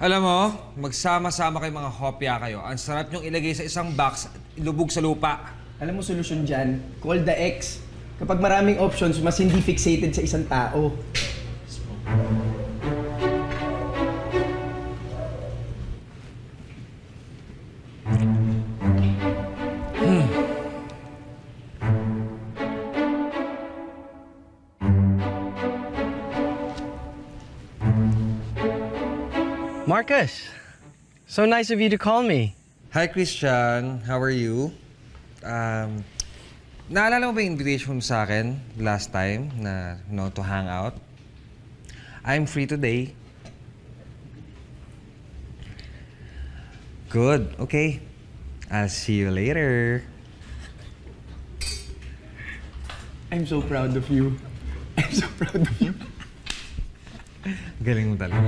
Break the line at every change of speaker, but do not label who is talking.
Alam mo, magsama-sama kayo mga hopya kayo. Ang sarap niyong ilagay sa isang box at ilubog sa lupa.
Alam mo solusyon dyan? Call the X. Kapag maraming options, mas hindi fixated sa isang tao.
Marcus, so nice of you to call me.
Hi, Christian. How are you? Naalala mo ba yung invitation mo sa akin last time na to hang out? I'm free today. Good. Okay. I'll see you later.
I'm so proud of you. I'm so proud of you.
Galing mo talaga.